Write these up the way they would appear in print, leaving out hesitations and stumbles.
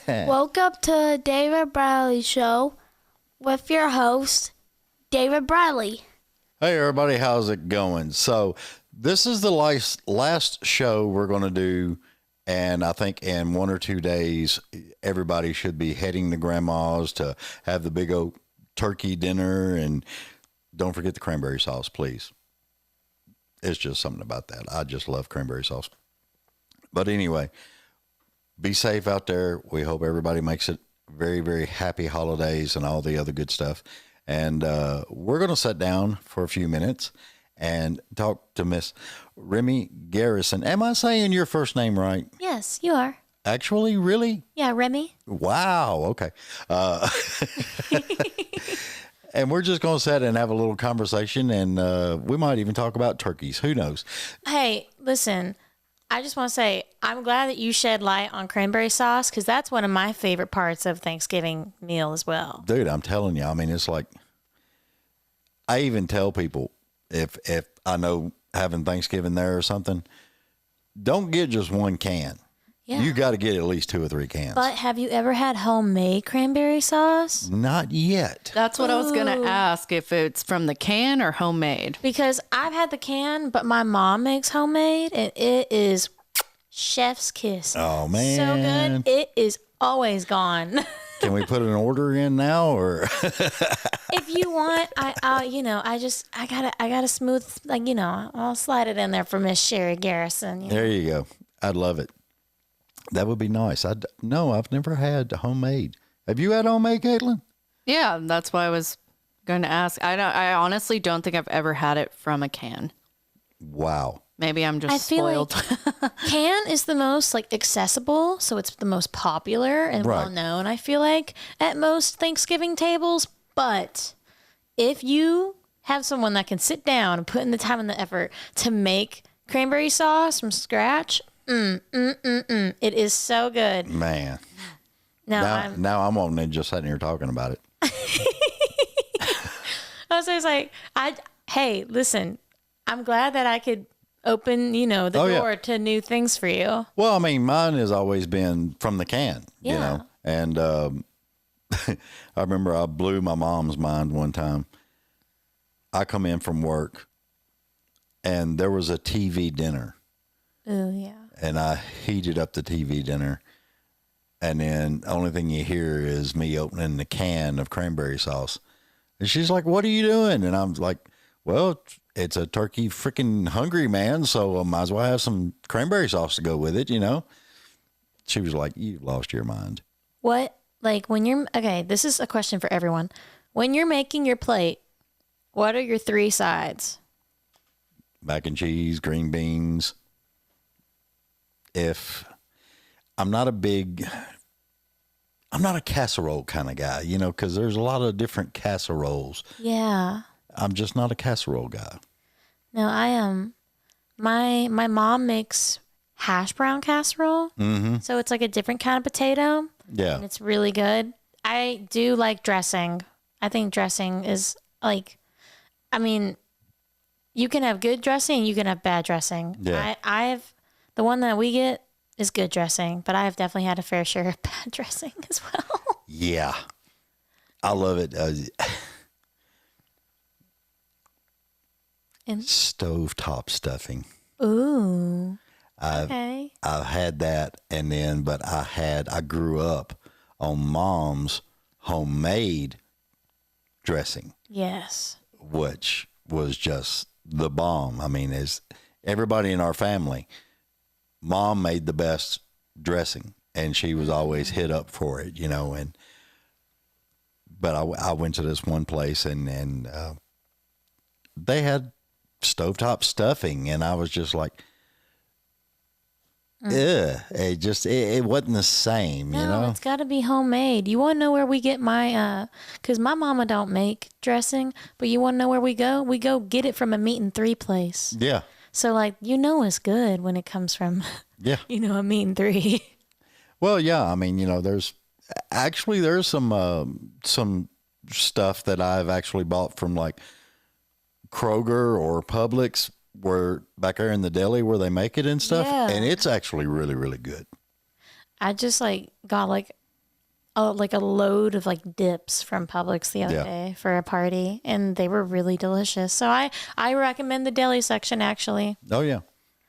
Welcome to David Bradley Show with your host, David Bradley. Hey, everybody, how's it going? So this is the last show we're going to do, and I think in 1 or 2 days, everybody should be heading to Grandma's to have the big old turkey dinner, and don't forget the cranberry sauce, please. It's just something about that. I just love cranberry sauce. But anyway, be safe out there. We hope everybody makes it very, very happy holidays and all the other good stuff. And we're going to sit down for a few minutes and talk to Miss Remy Garrison. Am I saying your first name right? Yes, you are. Actually, really? Yeah, Remy. Wow. Okay. And we're just going to sit and have a little conversation, and we might even talk about turkeys. Who knows? Hey, listen, I just want to say I'm glad that you shed light on cranberry sauce because that's one of my favorite parts of Thanksgiving meal as well. Dude, I'm telling you, I mean, it's like, I even tell people if I know having Thanksgiving there or something, don't get just one can. Yeah. You got to get at least 2 or 3 cans. But have you ever had homemade cranberry sauce? Not yet. That's what I was going to ask, if it's from the can or homemade. Because I've had the can, but my mom makes homemade, and it is chef's kiss. Oh, man. So good. It is always gone. Can we put an order in now, or? If you want, I got a smooth, I'll slide it in there for Miss Sherry Garrison. You know? There you go. I'd love it. That would be nice. No, I've never had homemade. Have you had homemade, Caitlin? Yeah, that's why I was going to ask. I honestly don't think I've ever had it from a can. Wow. Maybe I'm just I feel spoiled. like can is the most accessible, so it's the most popular and Right. well known. I feel like at most Thanksgiving tables, but if you have someone that can sit down and put in the time and the effort to make cranberry sauce from scratch, it is so good. Man. Now I'm wanting to just sitting here talking about it. I was just like, hey, listen, I'm glad that I could open, the door to new things for you. Well, I mean, mine has always been from the can, you Yeah. know, and I remember I blew my mom's mind one time. I come in from work and there was a TV dinner. Oh, yeah. And I heated up the TV dinner, and then the only thing you hear is me opening the can of cranberry sauce. And she's like, "What are you doing?" And I'm like, "Well, it's a turkey freaking hungry, man, so I might as well have some cranberry sauce to go with it, you know?" She was like, "You've lost your mind." What, okay, this is a question for everyone. When you're making your plate, what are your 3 sides? Mac and cheese, green beans. If I'm not a casserole kind of guy, because there's a lot of different casseroles. Yeah. I'm just not a casserole guy. No, I am. My mom makes hash brown casserole. Mm-hmm. So it's like a different kind of potato. Yeah. And it's really good. I do like dressing. I think dressing is you can have good dressing, you can have bad dressing. Yeah. The one that we get is good dressing, but I have definitely had a fair share of bad dressing as well. Yeah. I love it. Stovetop stuffing. Ooh. I've had that, but I grew up on Mom's homemade dressing. Yes. Which was just the bomb. I mean, as everybody in our family, Mom made the best dressing, and she was always hit up for it, but I went to this one place and they had stovetop stuffing, and I was just like, it wasn't the same, No, it's got to be homemade. You want to know where we get because my mama don't make dressing, but you want to know where we go? We go get it from a meat and 3 place. Yeah. So it's good when it comes from, a meat and 3. Well, yeah. I mean, there's some stuff that I've actually bought from like Kroger or Publix, where back there in the deli where they make it and stuff. Yeah. And it's actually really, really good. I just like got like a load of like dips from Publix the other day for a party, and they were really delicious. So I recommend the deli section actually. Oh yeah.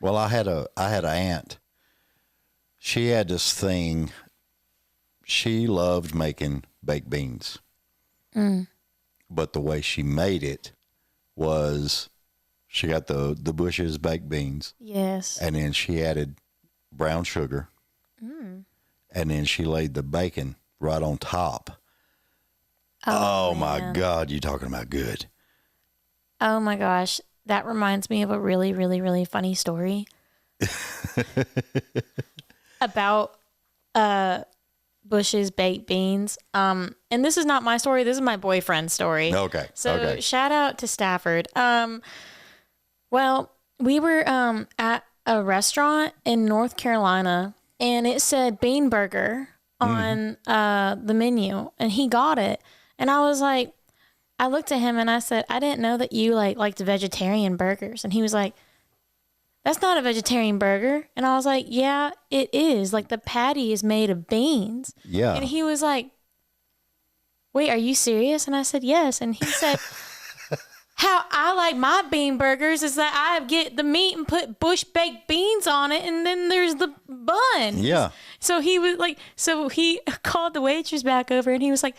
Well, I had an aunt. She had this thing. She loved making baked beans. But the way she made it was she got the Bush's baked beans. Yes. And then she added brown sugar. And then she laid the bacon right on top. Oh my God, you talking about good. Oh my gosh. That reminds me of a really, really, really funny story about Bush's baked beans. And this is not my story. This is my boyfriend's story. Okay. So shout out to Stafford. Well, we were at a restaurant in North Carolina, and it said bean burger on the menu, and he got it. And I was like, I looked at him and I said, I didn't know that you liked vegetarian burgers. And he was like, that's not a vegetarian burger. And I was like, yeah, it is. Like, the patty is made of beans. Yeah. And he was like, wait, are you serious? And I said, yes. And he said, how I like my bean burgers is that I get the meat and put Bush baked beans on it, and then there's the bun. Yeah. So he was like, so he called the waitress back over, and he's like,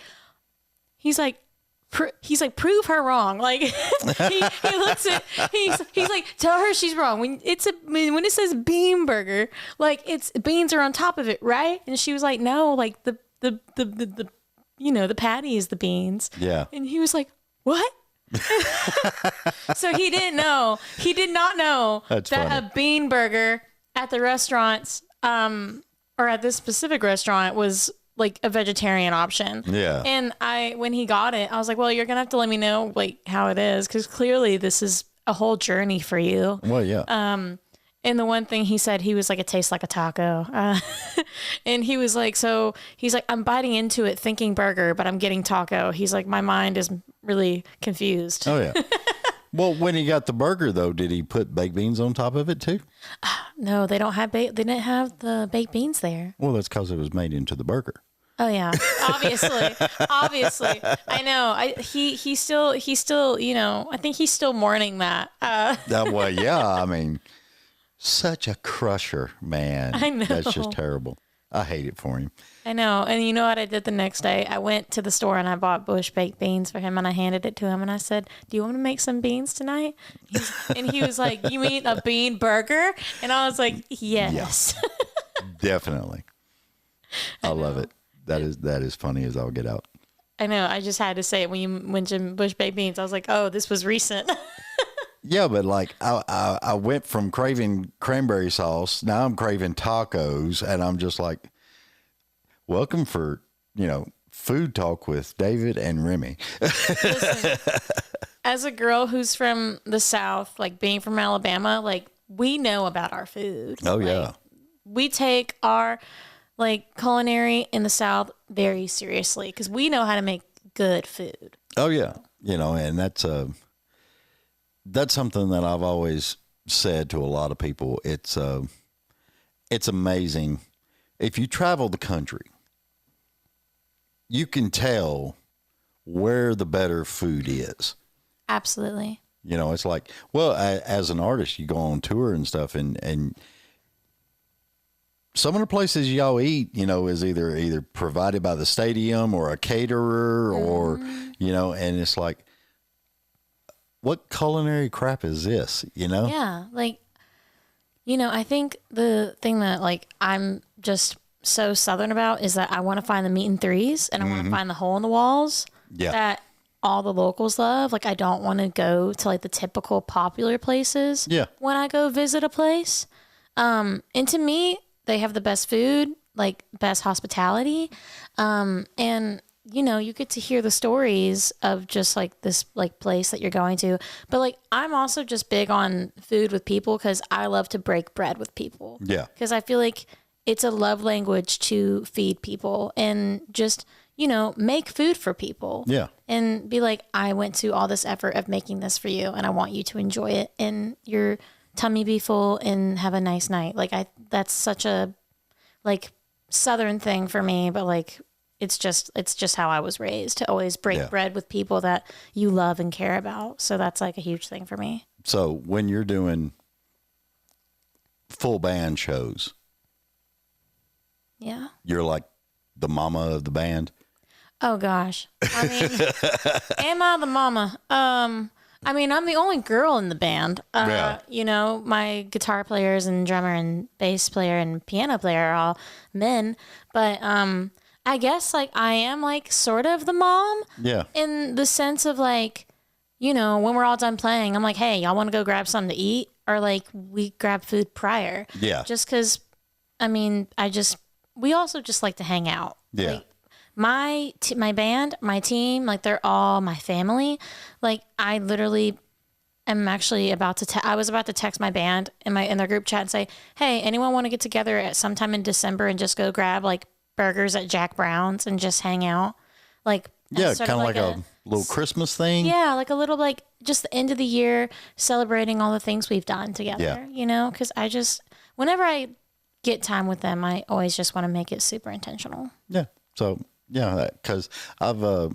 prove her wrong. Like he looks at, he's like, tell her she's wrong. When it says bean burger, like it's beans are on top of it, right? And she was like, no, like the the patty is the beans. Yeah. And he was like, what? So he didn't know. He did not know That's that funny. a bean burger at the restaurants, or at this specific restaurant, was like a vegetarian option. Yeah. And when he got it, I was like, well, you're gonna have to let me know like how it is, because clearly this is a whole journey for you. Well, yeah. And the one thing he said, he was like, it tastes like a taco. And he was like, I'm biting into it thinking burger, but I'm getting taco. He's like, my mind is really confused. Oh yeah. Well, when he got the burger though, did he put baked beans on top of it too? No, they didn't have the baked beans there. Well, that's because it was made into the burger. Oh yeah, obviously. I know. He's still, I think he's still mourning that. Well, yeah. I mean, such a crusher, man. I know. That's just terrible. I hate it for him. I know. And you know what I did the next day? I went to the store and I bought Bush baked beans for him, and I handed it to him and I said, do you want to make some beans tonight? And he was like, you mean a bean burger? And I was like, yes. Yeah. Definitely. I love it. That is funny as I'll get out. I know. I just had to say it when you mentioned Bush baked beans. I was like, oh, this was recent. Yeah, but like I went from craving cranberry sauce, now I'm craving tacos, and I'm just like, welcome for, food talk with David and Remy. Listen, as a girl who's from the South, like being from Alabama, like we know about our food. Oh, Like, yeah. we take our like culinary in the South very seriously because we know how to make good food. Oh, yeah. And that's something that I've always said to a lot of people. It's amazing. If you travel the country, you can tell where the better food is. Absolutely. It's like, well, as an artist, you go on tour and stuff, and some of the places y'all eat, is either provided by the stadium or a caterer or, and it's like, what culinary crap is this, Yeah. Like, I think the thing that like I'm just so Southern about is that I want to find the meat and threes, and I want to find the hole in the walls that all the locals love. Like, I don't want to go to like the typical popular places when I go visit a place. And to me, they have the best food, like best hospitality. And you get to hear the stories of just like this like place that you're going to. But like, I'm also just big on food with people because I love to break bread with people. Yeah. Because I feel like it's a love language to feed people and just, make food for people. Yeah. And be like, I went to all this effort of making this for you, and I want you to enjoy it and your tummy be full and have a nice night. Like that's such a like Southern thing for me, but like it's just how I was raised, to always break bread with people that you love and care about. So that's like a huge thing for me. So when you're doing full band shows, Yeah. you're like the mama of the band. Oh gosh. I mean, am I the mama? I mean, I'm the only girl in the band. You know, my guitar players and drummer and bass player and piano player are all men. But I guess like I am like sort of the mom. Yeah. In the sense of like, you know, when we're all done playing, I'm like, hey, y'all want to go grab something to eat? Or like we grab food prior. Yeah. Just because, I mean, we also just like to hang out. Yeah. Like, my band, my team, like they're all my family. Like I literally am actually I was about to text my band in their group chat and say, hey, anyone want to get together at sometime in December and just go grab like burgers at Jack Brown's and just hang out? Like, yeah, kind of like a little Christmas thing. Yeah, like a little like just the end of the year celebrating all the things we've done together, you know? Because whenever I get time with them, I always just want to make it super intentional. Yeah. So, yeah, because I've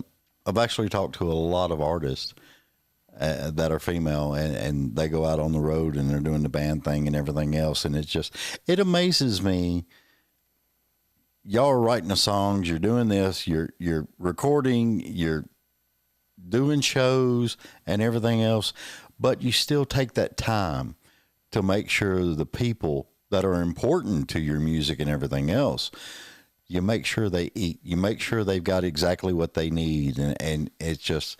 actually talked to a lot of artists that are female, and they go out on the road and they're doing the band thing and everything else. And it amazes me. Y'all are writing the songs, you're doing this, you're recording, you're doing shows and everything else, but you still take that time to make sure the people that are important to your music and everything else, you make sure they eat, you make sure they've got exactly what they need. And it's just,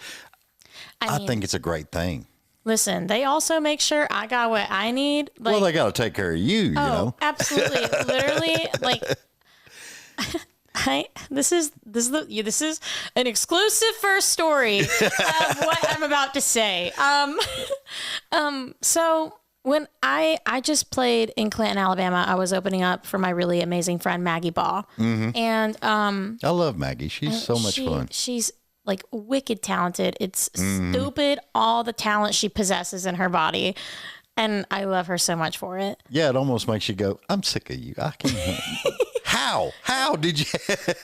I think it's a great thing. Listen, they also make sure I got what I need. Like, well, they got to take care of you, you know? Absolutely. Literally, like, this is an exclusive first story of what I'm about to say. So when I just played in Clinton, Alabama, I was opening up for my really amazing friend Maggie Baugh, and I love Maggie. She's so much fun. She's like wicked talented. It's stupid all the talent she possesses in her body. And I love her so much for it. Yeah, it almost makes you go, I'm sick of you. I can't. How did you?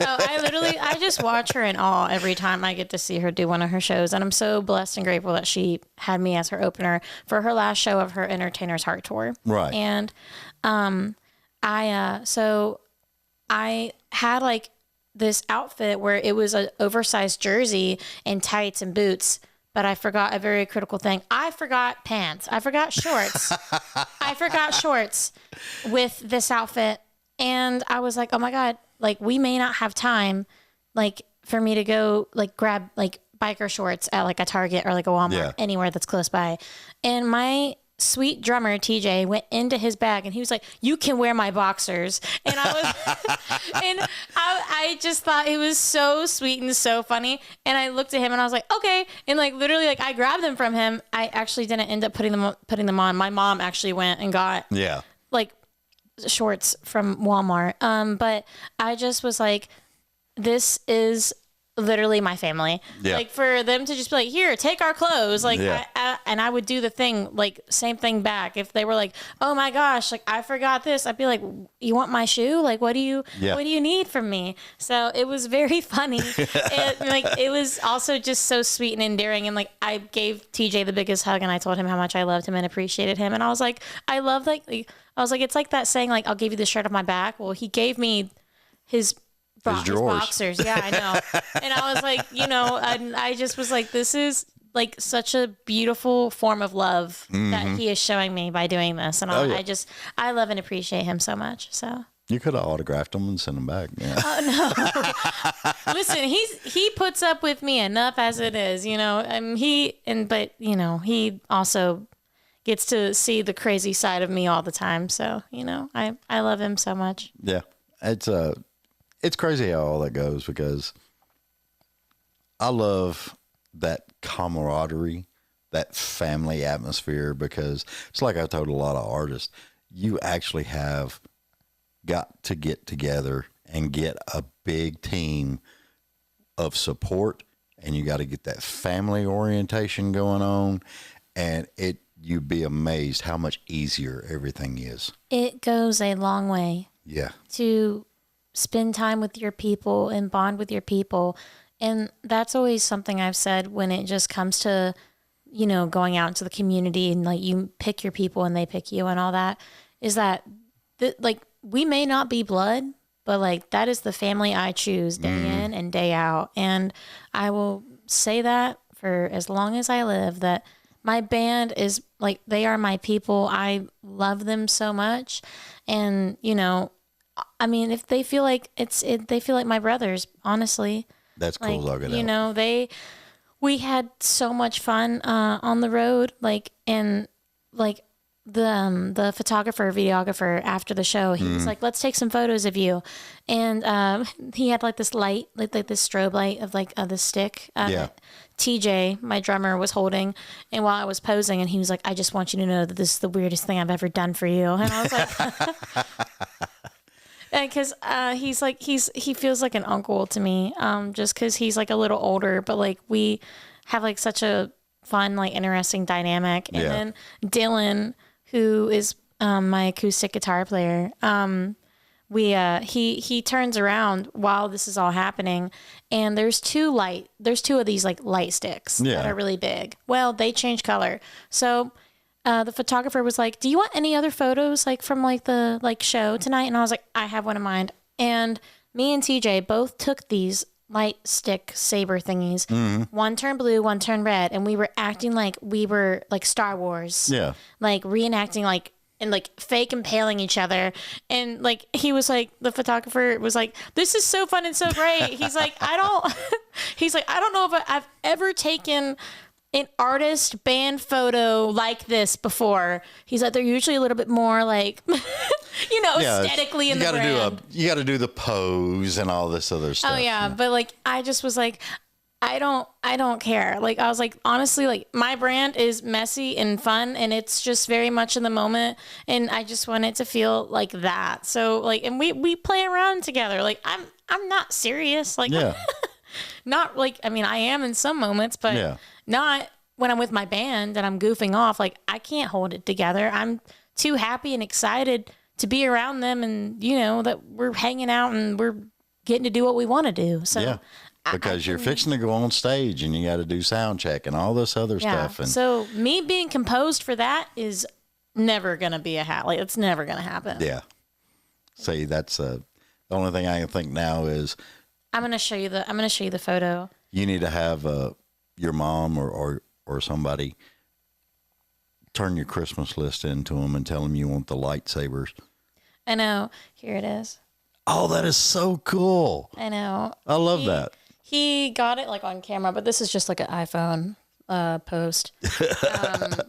I just watch her in awe every time I get to see her do one of her shows. And I'm so blessed and grateful that she had me as her opener for her last show of her Entertainer's Heart Tour. Right. And I had like this outfit where it was an oversized jersey and tights and boots. But I forgot a very critical thing. I forgot pants. I forgot shorts. I forgot shorts with this outfit. And I was like, oh my God, like we may not have time, like for me to go like grab like biker shorts at like a Target or like a Walmart, anywhere that's close by. And my sweet drummer, TJ, went into his bag and he was like, you can wear my boxers. And I just thought it was so sweet and so funny. And I looked at him and I was like, okay. And like literally like I grabbed them from him. I actually didn't end up putting them on. My mom actually went and got like shorts from Walmart. But I just was like, this is literally my family. Like for them to just be like, here, take our clothes. Like, and I would do the thing, like same thing back. If they were like, oh my gosh, like I forgot this, I'd be like, you want my shoe? Like, what do you need from me? So it was very funny. It was also just so sweet and endearing. And like, I gave TJ the biggest hug and I told him how much I loved him and appreciated him. And I was like, I was like, it's like that saying, like, I'll give you the shirt off my back. Well, he gave me his boxers. Yeah, I know. And I was like, you know, I just was like, this is like such a beautiful form of love that he is showing me by doing this. And I love and appreciate him so much. So you could have autographed them and sent them back. Yeah. Oh no. Listen, he puts up with me enough as it is, you know, but you know, he also gets to see the crazy side of me all the time. So, you know, I love him so much. Yeah. It's crazy how all that goes, because I love that camaraderie, that family atmosphere, because it's like I told a lot of artists, you actually have got to get together and get a big team of support, and you got to get that family orientation going on, and you'd be amazed how much easier everything is. It goes a long way. Yeah. To spend time with your people and bond with your people. And that's always something I've said when it just comes to, going out into the community and like you pick your people and they pick you and all that, is that like we may not be blood, but like that is the family I choose day in and day out. And I will say that for as long as I live, that my band is like, they are my people. I love them so much. And, I mean, if they feel like they feel like my brothers, honestly. That's cool. Like, we had so much fun on the road, like, and like the photographer, videographer after the show, he was like, let's take some photos of you. And he had like this light, like this strobe light of like the stick. TJ, my drummer, was holding, and while I was posing, and he was like, I just want you to know that this is the weirdest thing I've ever done for you. And I was like, because he feels like an uncle to me, just because he's like a little older, but like we have like such a fun, like interesting dynamic. And then Dylan, who is my acoustic guitar player, he turns around while this is all happening, and there's two of these like light sticks that are really big. Well, they change color. So the photographer was like, do you want any other photos like from like the like show tonight? And I was like, I have one in mind. And me and TJ both took these light stick saber thingies. One turned blue, one turned red, and we were acting like we were like Star Wars. Yeah. Like reenacting like and like fake impaling each other. And like he was like, the photographer was like, this is so fun and so great. He's like, I don't know if I've ever taken an artist band photo like this before. He's like, they're usually a little bit more like, aesthetically in the brand. You got to do the pose and all this other stuff. Oh yeah. But like, I just was like, I don't care. Like, I was like, honestly, like my brand is messy and fun, and it's just very much in the moment. And I just want it to feel like that. So like, and we play around together. Like I'm not serious. Like, not like, I mean, I am in some moments, but not when I'm with my band and I'm goofing off. Like I can't hold it together. I'm too happy and excited to be around them, and that we're hanging out and we're getting to do what we want to do. So because you're fixing to go on stage and you got to do sound check and all this other stuff. And so me being composed for that is never going to be like it's never going to happen. Yeah. See, that's the only thing I can think now is I'm going to show you the photo. You need to have your mom or somebody turn your Christmas list into them and tell them you want the lightsabers. I know. Here it is. Oh, that is so cool. I know. I love that. He got it like on camera, but this is just like an iPhone post.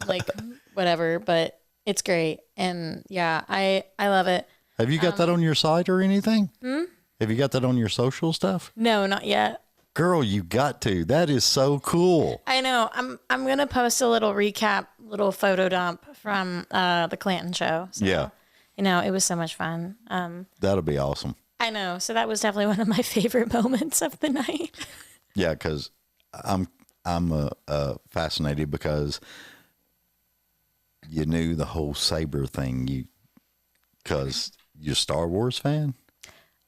Like whatever, but it's great. And yeah, I love it. Have you got that on your site or anything? Have you got that on your social stuff? No, not yet. Girl, you got to. That is so cool. I know. I'm gonna post a little recap, little photo dump from the Clanton show. So, yeah. It was so much fun. That'll be awesome. I know. So that was definitely one of my favorite moments of the night. Yeah, because I'm fascinated because you knew the whole saber thing. Because you're a Star Wars fan.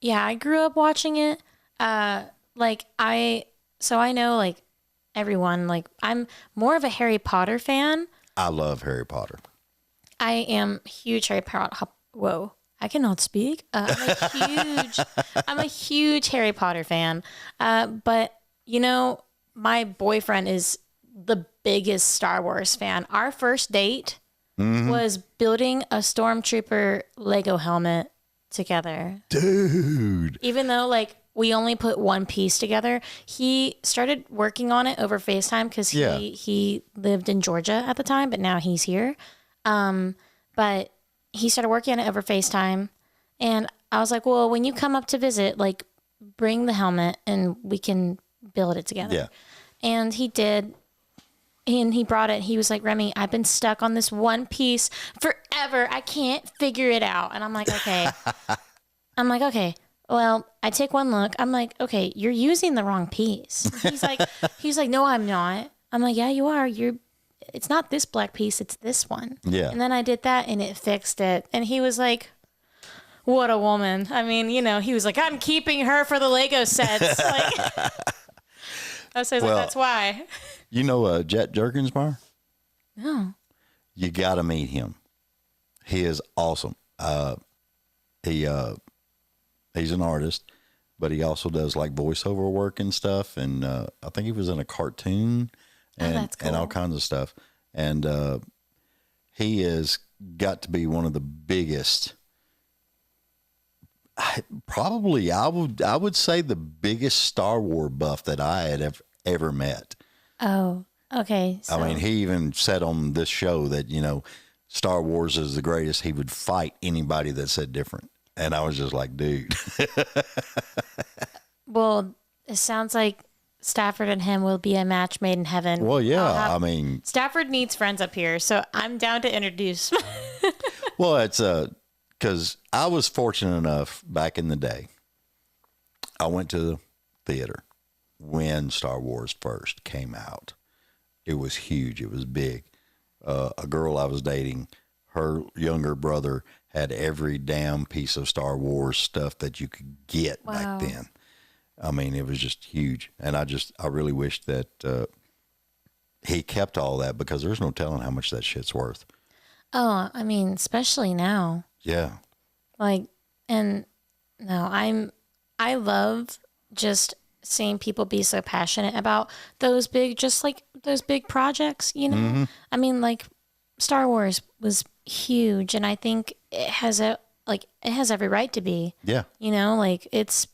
Yeah, I grew up watching it. So I know like everyone. Like I'm more of a Harry Potter fan. I love Harry Potter. I am a huge Harry Potter. Whoa. I cannot speak. I'm a huge Harry Potter fan. But my boyfriend is the biggest Star Wars fan. Our first date was building a Stormtrooper Lego helmet together. Dude. Even though like we only put one piece together, he started working on it over FaceTime because he lived in Georgia at the time, but now he's here. But he started working on it over FaceTime, and I was like, well, when you come up to visit, like bring the helmet and we can build it together. Yeah. And he did. And he brought it. He was like, Remy, I've been stuck on this one piece forever. I can't figure it out. And I'm like, okay. Well, I take one look. I'm like, okay, you're using the wrong piece. He's like, no, I'm not. I'm like, yeah, you are. It's not this black piece. It's this one. Yeah. And then I did that and it fixed it. And he was like, What a woman. I mean, he was like, I'm keeping her for the Lego sets. Like, I was like, that's why. You know Jet Jerkensmeyer? No. You got to meet him. He is awesome. He's an artist, but he also does like voiceover work and stuff. And I think he was in a cartoon and all kinds of stuff. And he has got to be one of the biggest. I would say the biggest Star Wars buff that I had ever met. Oh, okay. So. I mean, he even said on this show that, Star Wars is the greatest. He would fight anybody that said different. And I was just like, dude. Well, it sounds like Stafford and him will be a match made in heaven. Well, yeah. Stafford needs friends up here, so I'm down to introduce. Well, it's because I was fortunate enough back in the day. I went to the theater when Star Wars first came out. It was huge. It was big. A girl I was dating, her younger brother had every damn piece of Star Wars stuff that you could get back then. I mean, it was just huge. And I really wish that he kept all that, because there's no telling how much that shit's worth. Oh, I mean, especially now. Yeah. Like, and no, I love just seeing people be so passionate about those big projects, Mm-hmm. I mean, like Star Wars was huge, and I think it has every right to be. Yeah. Like it's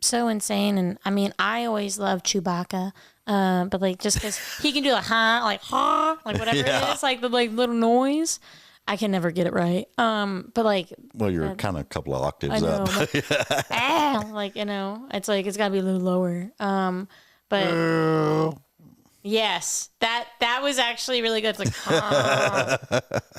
so insane. And I mean, I always love Chewbacca, but like just because he can do like whatever it is, like the little noise. I can never get it right. But like, well, you're kind of a couple of octaves I know, up. it's like it's got to be a little lower. But yes, that was actually really good. It's like,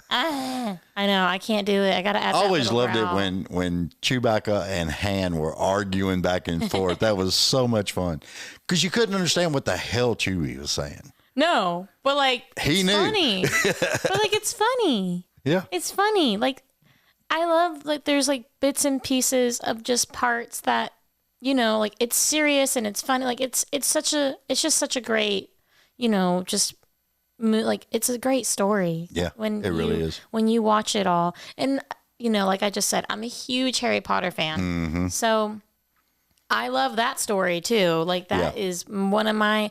I know, I can't do it. I got to add. I always loved it when Chewbacca and Han were arguing back and forth. That was so much fun, because you couldn't understand what the hell Chewie was saying. No, but like he knew. Funny. But like it's funny. Yeah, it's funny. Like I love like there's like bits and pieces of just parts that like it's serious and it's funny. Like it's just such a great like it's a great story. Yeah, it really is when you watch it all. And like I just said, I'm a huge Harry Potter fan, mm-hmm. so I love that story too. Like that is one of my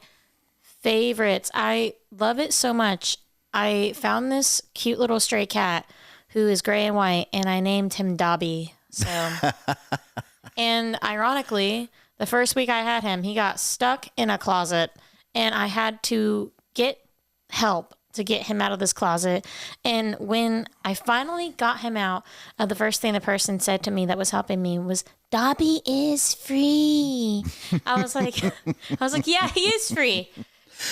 favorites. I love it so much. I found this cute little stray cat who is gray and white, and I named him Dobby. So, and ironically, the first week I had him, he got stuck in a closet, and I had to get help to get him out of this closet. And when I finally got him out, the first thing the person said to me that was helping me was, "Dobby is free." I was like, yeah, he is free.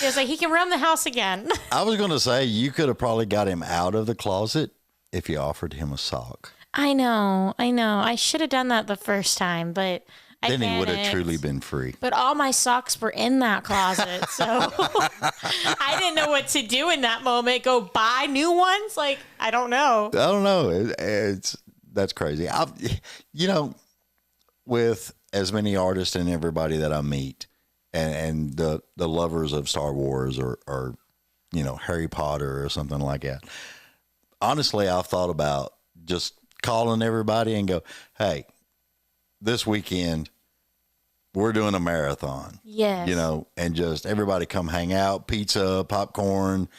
He was like, he can roam the house again. I was going to say, you could have probably got him out of the closet if you offered him a sock. I know. I should have done that the first time, but then he would have truly been free. But all my socks were in that closet, so I didn't know what to do in that moment. Go buy new ones? Like, I don't know. That's crazy. With as many artists and everybody that I meet, and the lovers of Star Wars or Harry Potter or something like that. Honestly, I've thought about just calling everybody and go, hey, this weekend we're doing a marathon. Yes. And just everybody come hang out, pizza, popcorn,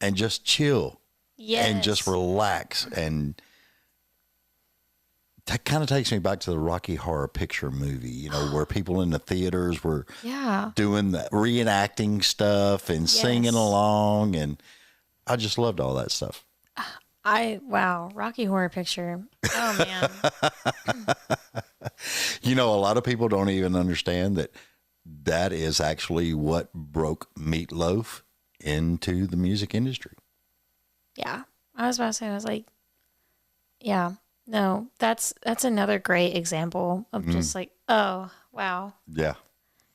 and just chill. Yes. And just relax. And that kind of takes me back to the Rocky Horror Picture movie, where people in the theaters were doing the reenacting stuff and singing along. And I just loved all that stuff. Rocky Horror Picture. Oh, man. A lot of people don't even understand that is actually what broke Meatloaf into the music industry. Yeah. I was about to say, I was like, yeah. No, that's another great example of just like, oh, wow. Yeah.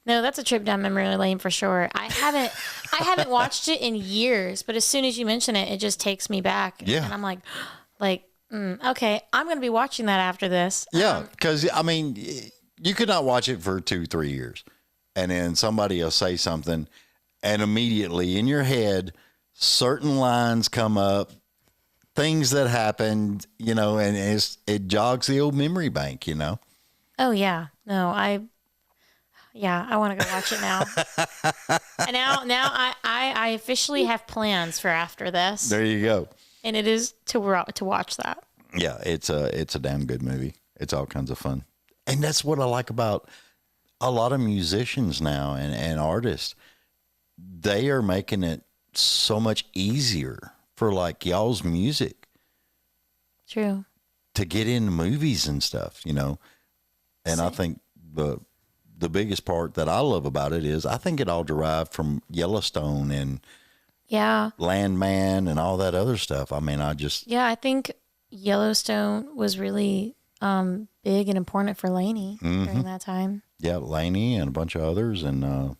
No, that's a trip down memory lane for sure. I haven't watched it in years, but as soon as you mention it, it just takes me back. Yeah. And I'm like, Okay, I'm going to be watching that after this. Yeah, because I mean, you could not watch it for 2-3 years, and then somebody will say something, and immediately in your head, certain lines come up, things that happened, and it jogs the old memory bank, Oh yeah, no, I want to go watch it now. And now I officially have plans for after this, There you go. and it is to watch that. Yeah, it's a damn good movie. It's all kinds of fun, and that's what I like about a lot of musicians now and artists. They are making it so much easier for like y'all's music True. to get into movies and stuff, And I think the biggest part that I love about it is I think it all derived from Yellowstone and Yeah. Landman and all that other stuff. I mean, Yeah, I think Yellowstone was really big and important for Lainey during that time. yeah, Laney and a bunch of others. And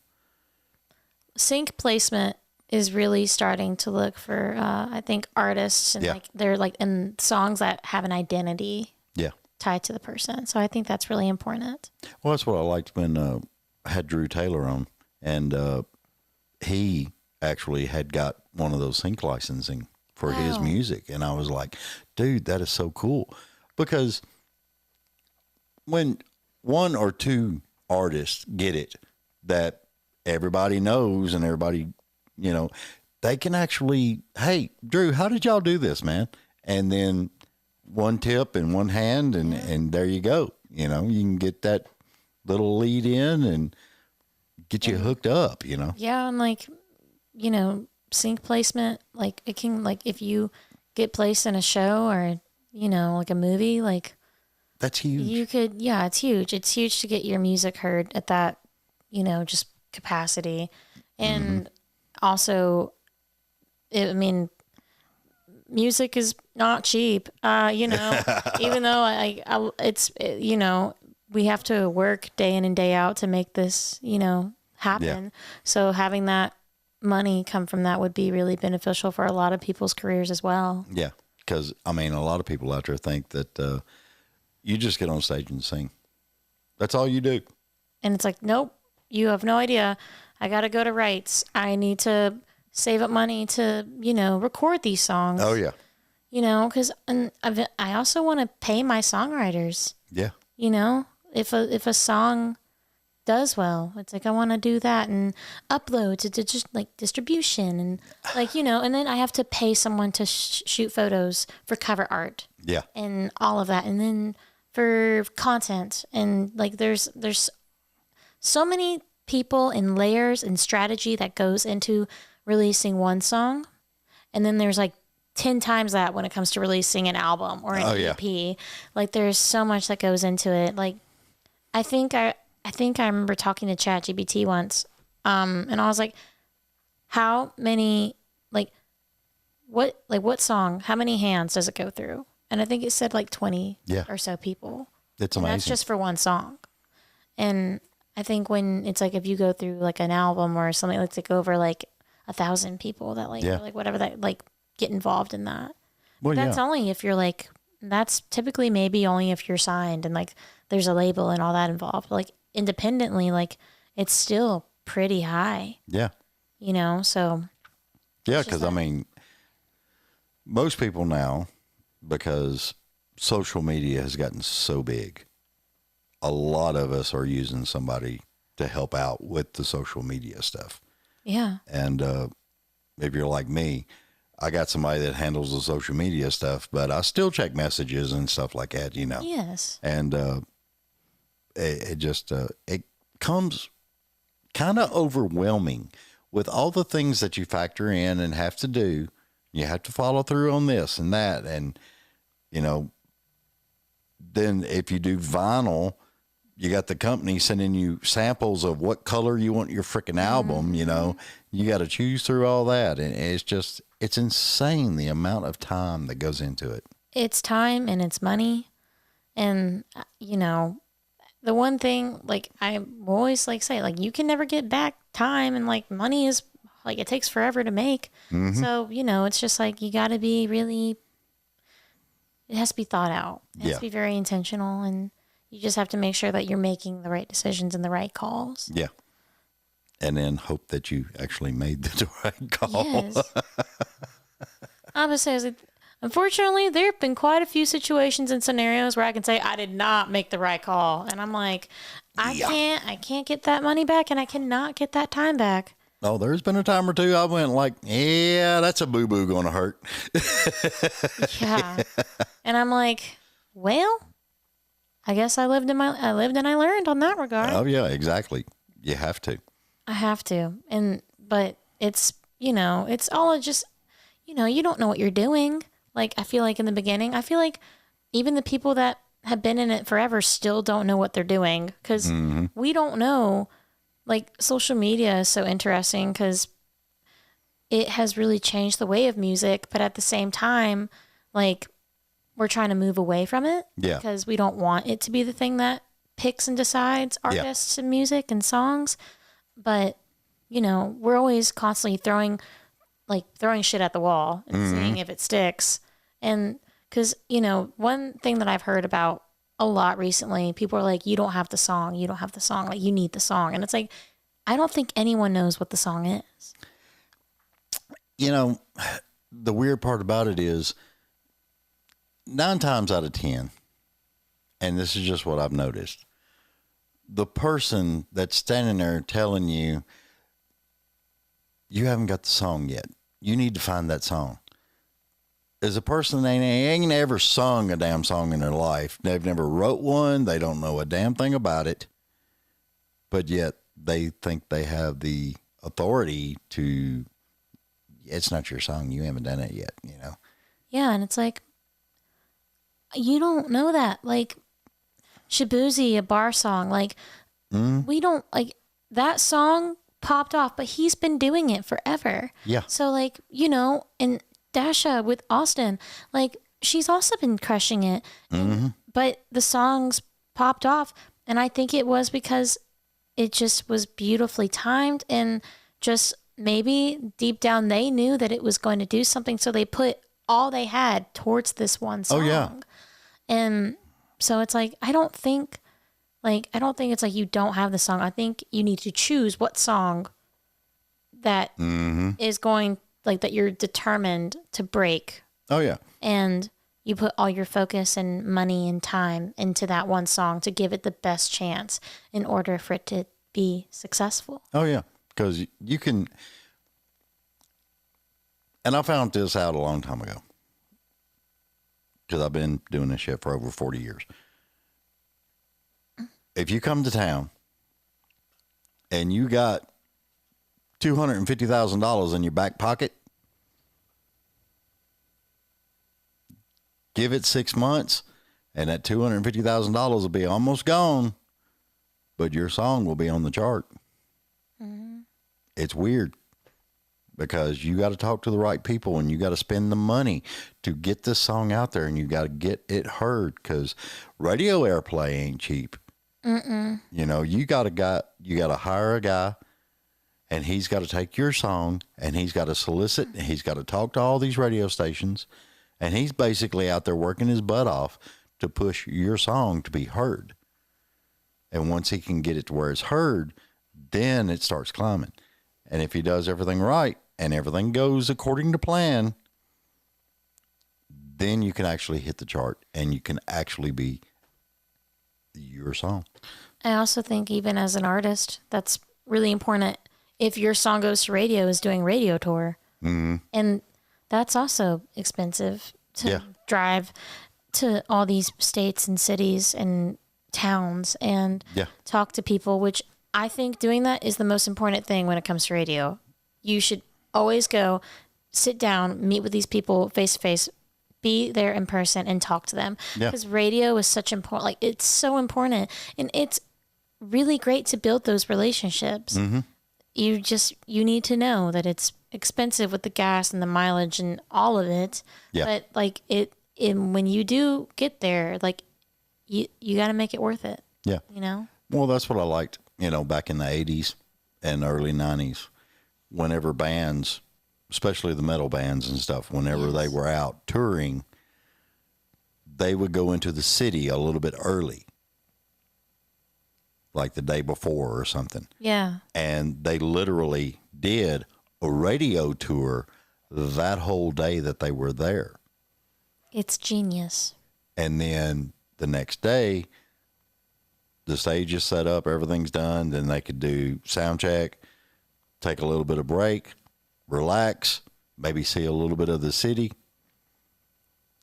Sync placement is really starting to look for, I think, artists and Yeah. they're like in songs that have an identity yeah. tied to the person. So I think that's really important. Well, that's what I liked when I had Drew Taylor on. And he actually had got one of those sync licensing for his music. And I was like, dude, that is so cool. Because when one or two artists get it that everybody knows and everybody, they can actually, hey, Drew, how did y'all do this, man? And then one tip in one hand and there you go. You can get that little lead in and get you hooked up, Yeah, and sync placement, like it can, like if you get placed in a show or like a movie, like That's huge. you could, yeah, it's huge. It's huge to get your music heard at that, just capacity, and also, I mean, music is not cheap. Even though we have to work day in and day out to make this, happen. Yeah. So having that money come from that would be really beneficial for a lot of people's careers as well. Yeah. Because, I mean, a lot of people out there think that you just get on stage and sing. That's all you do. And it's like, nope, you have no idea. I got to go to rights. I need to save up money to, record these songs. Oh, yeah. Because I also want to pay my songwriters. Yeah. If a song does well, it's like I want to do that and upload to just like distribution and and then I have to pay someone to shoot photos for cover art. Yeah. And all of that, and then for content, and like there's so many people and layers and strategy that goes into releasing one song, and then there's like 10 times that when it comes to releasing an album or an EP. Like there's so much that goes into it. Like I think I remember talking to ChatGPT once, and I was like, how many what song, how many hands does it go through? And I think it said like 20 or so people. It's And amazing. that's just for one song. And I think when it's like, if you go through like an album or something, let's like over like 1,000 people that or like whatever that like get involved in that. Well, That's only if you're like, that's typically maybe only if you're signed and like there's a label and all that involved. Like independently, like it's still pretty high, Yeah. so. Yeah, because I mean, most people now, because social media has gotten so big, a lot of us are using somebody to help out with the social media stuff. Yeah. And if you're like me, I got somebody that handles the social media stuff, but I still check messages and stuff like that, Yes. And it comes kind of overwhelming with all the things that you factor in and have to do. You have to follow through on this and that. And, then if you do vinyl, you got the company sending you samples of what color you want your freaking album, you got to choose through all that. And it's insane the amount of time that goes into it. It's time and it's money. And, the one thing, like, I always like say, like, you can never get back time, and like money is like, it takes forever to make. So, it's just like, you got to be really, it has to be thought out. It has Yeah. to be very intentional, and you just have to make sure that you're making the right decisions and the right calls. Yeah. And then hope that you actually made the right call. Yes. I'm gonna say, unfortunately, there have been quite a few situations and scenarios where I can say I did not make the right call, and I'm like, I can't get that money back, and I cannot get that time back. Oh, there's been a time or two I went like, yeah, that's a boo-boo going to hurt. Yeah. And I'm like, well, I guess I lived and I learned on that regard. Oh, yeah, exactly. You have to. I have to. But it's, it's all just, you don't know what you're doing. Like, I feel like in the beginning, I feel like even the people that have been in it forever still don't know what they're doing, because we don't know. Like, social media is so interesting because it has really changed the way of music, but at the same time, like, we're trying to move away from it because we don't want it to be the thing that picks and decides artists and music and songs. But, we're always constantly throwing shit at the wall and seeing if it sticks. And because, one thing that I've heard about a lot recently, people are like, you don't have the song, like, you need the song. And it's like, I don't think anyone knows what the song is. The weird part about it is 9 times out of 10, and this is just what I've noticed, the person that's standing there telling you, you haven't got the song yet, you need to find that song, is a person that ain't ever sung a damn song in their life. They've never wrote one. They don't know a damn thing about it. But yet they think they have the authority to, it's not your song. You haven't done it yet, Yeah, and it's like, you don't know that. Like, Shabuzi, a bar song, like, we don't, like, that song popped off, but he's been doing it forever. Yeah. So, like, and Dasha with Austin, like, she's also been crushing it. But the songs popped off, and I think it was because it just was beautifully timed, and just maybe deep down they knew that it was going to do something, so they put all they had towards this one song. Oh, yeah. And so it's like, I don't think it's like you don't have the song. I think you need to choose what song that is going, like, that you're determined to break. Oh, yeah. And you put all your focus and money and time into that one song to give it the best chance in order for it to be successful. Oh, yeah. Because you can, and I found this out a long time ago, because I've been doing this shit for over 40 years. If you come to town and you got $250,000 in your back pocket, give it 6 months, and that $250,000 will be almost gone, but your song will be on the chart. It's weird, because you got to talk to the right people, and you got to spend the money to get this song out there, and you got to get it heard, because radio airplay ain't cheap. You got to hire a guy, and he's got to take your song, and he's got to solicit, and he's got to talk to all these radio stations, and he's basically out there working his butt off to push your song to be heard. And once he can get it to where it's heard, then it starts climbing. And if he does everything right and everything goes according to plan, then you can actually hit the chart, and you can actually be your song. I also think, even as an artist, that's really important. If your song goes to radio, is doing radio tour. And that's also expensive to drive to all these states and cities and towns and talk to people, which I think doing that is the most important thing when it comes to radio. You should always go, sit down, meet with these people face to face, be there in person, and talk to them. Because radio is such important. Like, it's so important, and it's really great to build those relationships. You need to know that it's expensive with the gas and the mileage and all of it. But like when you do get there, like you got to make it worth it. Well, that's what I liked, back in the 80s and early 90s, whenever bands, especially the metal bands and stuff, whenever they were out touring, they would go into the city a little bit early, like the day before or something. Yeah. And they literally did a radio tour that whole day that they were there. It's genius. And then the next day, the stage is set up, everything's done. Then they could do sound check, take a little bit of break, relax, maybe see a little bit of the city.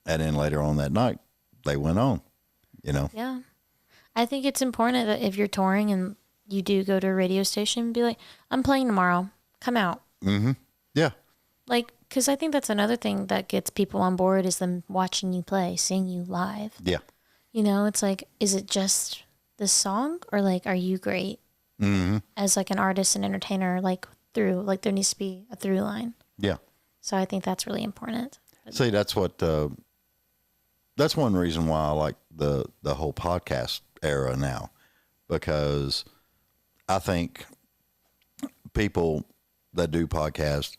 And then later on that night, they went on, you know? Yeah. I think it's important that if you're touring and you do go to a radio station, be like, I'm playing tomorrow. Come out. Mm-hmm. Yeah. Like, because I think that's another thing that gets people on board is them watching you play, seeing you live. Yeah. You know, it's like, is it just the song or like, are you great as like an artist and entertainer, like like there needs to be a through line. Yeah. So I think that's really important. See, that's what, that's one reason why I like the whole podcast era now, because I think people that do podcasts,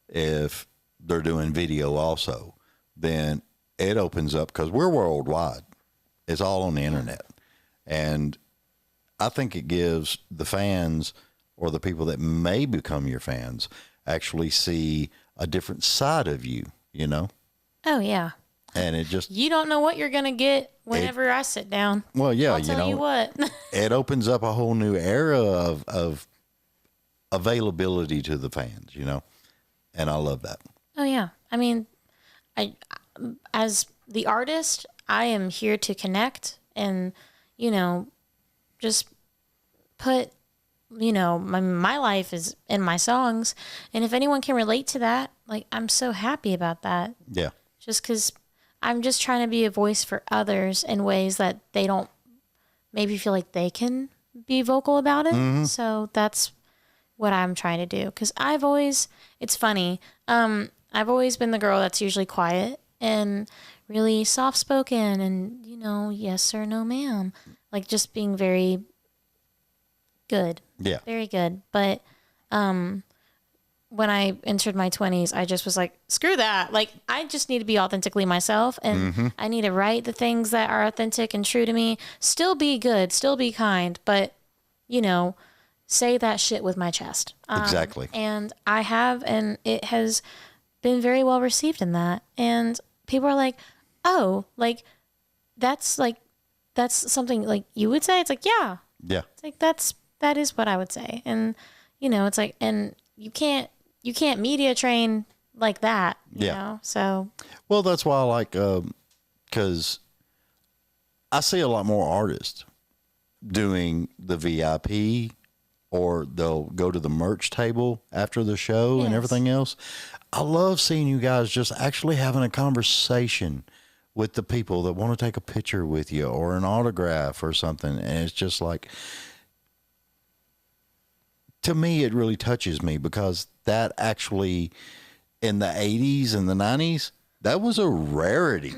if they're doing video also, then it opens up, because we're worldwide. It's all on the internet. And I think it gives the fans or the people that may become your fans actually see a different side of you, you know? Oh, yeah. And it just, You don't know what you're going to get whenever I sit down. well, yeah, I'll you tell know, you what. it opens up a whole new era of availability to the fans, you know? And I love that. Oh, yeah. I mean, as the artist, I am here to connect and, you know, just put, you know, my life is in my songs. And if anyone can relate to that, like, I'm so happy about that. Yeah. Just because I'm just trying to be a voice for others in ways that they don't maybe feel like they can be vocal about it. So that's what I'm trying to do. Because it's funny, I've always been the girl that's usually quiet and really soft-spoken and, you know, yes sir, no ma'am. Like, just being very good. Yeah. Very good. But when I entered my 20s, I just was like, screw that. Like, I just need to be authentically myself, and I need to write the things that are authentic and true to me. Still be good, still be kind, but, you know, say that shit with my chest. Exactly. And I have, and it has been very well received in that. And people are like, oh, like, that's something like you would say. It's like, yeah. Yeah. It's like, that is what I would say. And, you know, it's like, and you can't media train like that, you know? So. Well, that's why I like, because I see a lot more artists doing the VIP, or they'll go to the merch table after the show and everything else. I love seeing you guys just actually having a conversation with the people that want to take a picture with you or an autograph or something. And it's just like, to me, it really touches me, because that actually, in the 80s and the 90s, that was a rarity.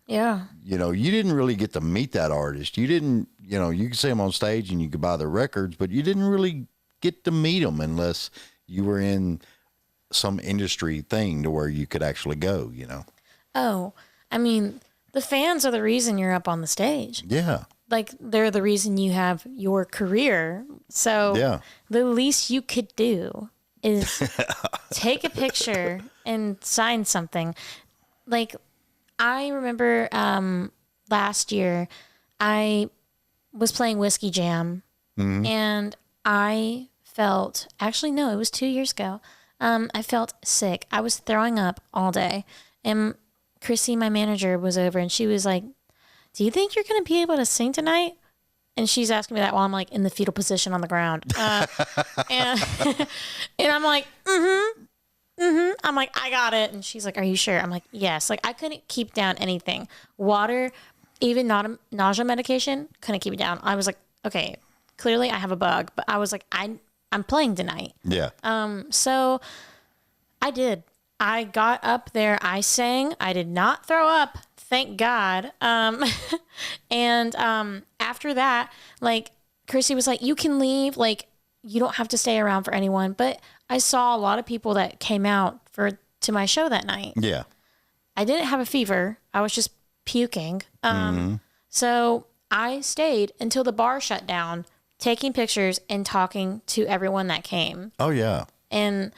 Yeah. You know, you didn't really get to meet that artist. You didn't, you know, you could see them on stage and you could buy their records, but you didn't really get to meet them unless you were in some industry thing to where you could actually go, you know? Oh, I mean, the fans are the reason you're up on the stage. Yeah. Like, they're the reason you have your career. So Yeah. the least you could do is take a picture and sign something. Like, I remember last year I was playing Whiskey Jam, and I felt, actually, no, it was 2 years ago. I felt sick. I was throwing up all day. And Chrissy, my manager, was over, and she was like, do you think you're going to be able to sing tonight? And she's asking me that while I'm like in the fetal position on the ground. And I'm like, I'm like, I got it. And she's like, are you sure? I'm like, yes. Like, I couldn't keep down anything. Water, even nausea medication, couldn't keep it down. I was like, okay, clearly I have a bug. But I was like, I'm playing tonight. Yeah. So I did. I got up there. I sang. I did not throw up. Thank God. And after that, like, Chrissy was like, you can leave. Like, you don't have to stay around for anyone. But I saw a lot of people that came out to my show that night. Yeah. I didn't have a fever. I was just puking. So I stayed until the bar shut down, taking pictures and talking to everyone that came. Oh, yeah. And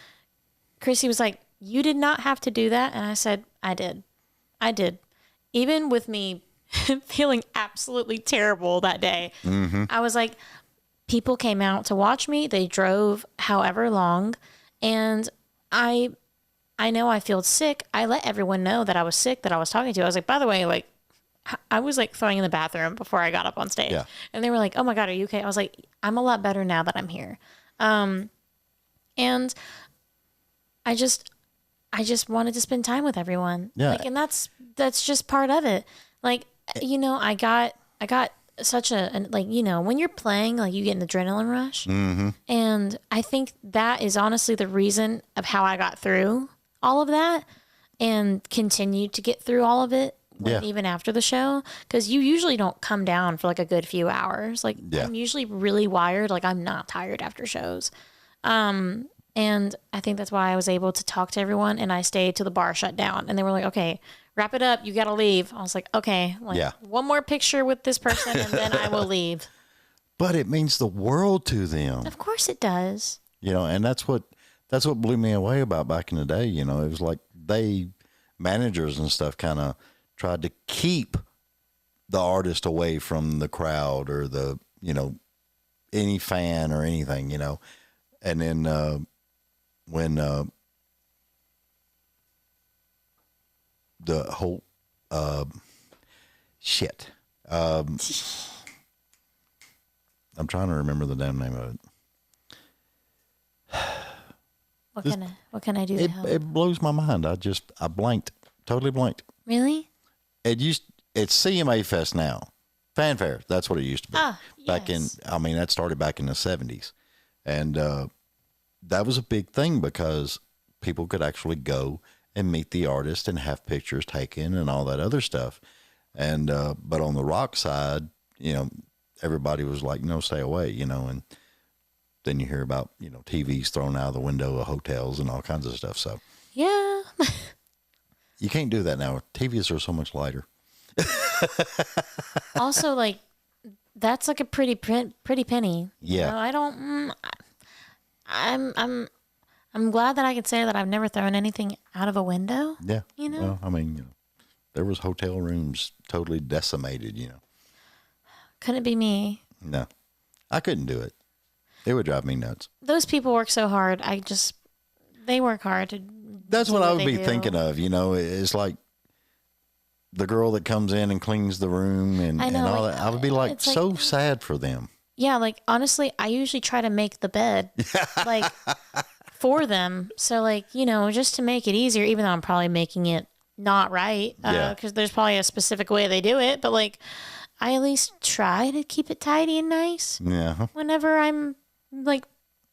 Chrissy was like, "You did not have to do that." And I said, "I did. I did." Even with me feeling absolutely terrible that day, I was like, people came out to watch me. They drove however long. And I know I feel sick. I let everyone know that I was sick, that I was talking to. I was like, by the way, like, I was like throwing in the bathroom before I got up on stage. Yeah. And they were like, "Oh my God, are you okay?" I was like, "I'm a lot better now that I'm here." And I just wanted to spend time with everyone. Yeah. Like, and that's just part of it. Like, you know, I got such like, you know, when you're playing, like, you get an adrenaline rush. And I think that is honestly the reason of how I got through all of that and continued to get through all of it. Even after the show, because you usually don't come down for like a good few hours. Like, I'm usually really wired. Like, I'm not tired after shows. And I think that's why I was able to talk to everyone, and I stayed till the bar shut down. And they were like, "Okay, wrap it up. You got to leave." I was like, "Okay, like, one more picture with this person and then I will leave." But it means the world to them. Of course it does. You know, and that's what blew me away about back in the day. You know, it was like managers and stuff kind of tried to keep the artist away from the crowd or the, you know, any fan or anything, you know. And then when the whole shit, I'm trying to remember the damn name of it. What can I do to help? It blows my mind. I blanked, totally blanked. Really? It's CMA Fest now. Fanfare, that's what it used to be. Back in, I mean, that started back in the 70s. And that was a big thing because people could actually go and meet the artist and have pictures taken and all that other stuff. And but on the rock side, you know, everybody was like, "No, stay away," you know. And then you hear about, you know, TVs thrown out of the window of hotels and all kinds of stuff. So yeah, you can't do that now. TVs are so much lighter. Also, like, that's like a pretty penny. Yeah. You know, I don't. I'm glad that I could say that I've never thrown anything out of a window. Yeah. You know. Well, I mean, you know, there was hotel rooms totally decimated. You know. Couldn't be me. No, I couldn't do it. It would drive me nuts. Those people work so hard. They work hard to. That's what I would be do. thinking of. You know, it's like the girl that comes in and cleans the room and all like, that. I would be like so sad for them. Yeah, like, honestly, I usually try to make the bed like for them. So, like, you know, just to make it easier, even though I'm probably making it not right, because there's probably a specific way they do it. But, like, I at least try to keep it tidy and nice. Yeah. Whenever I'm like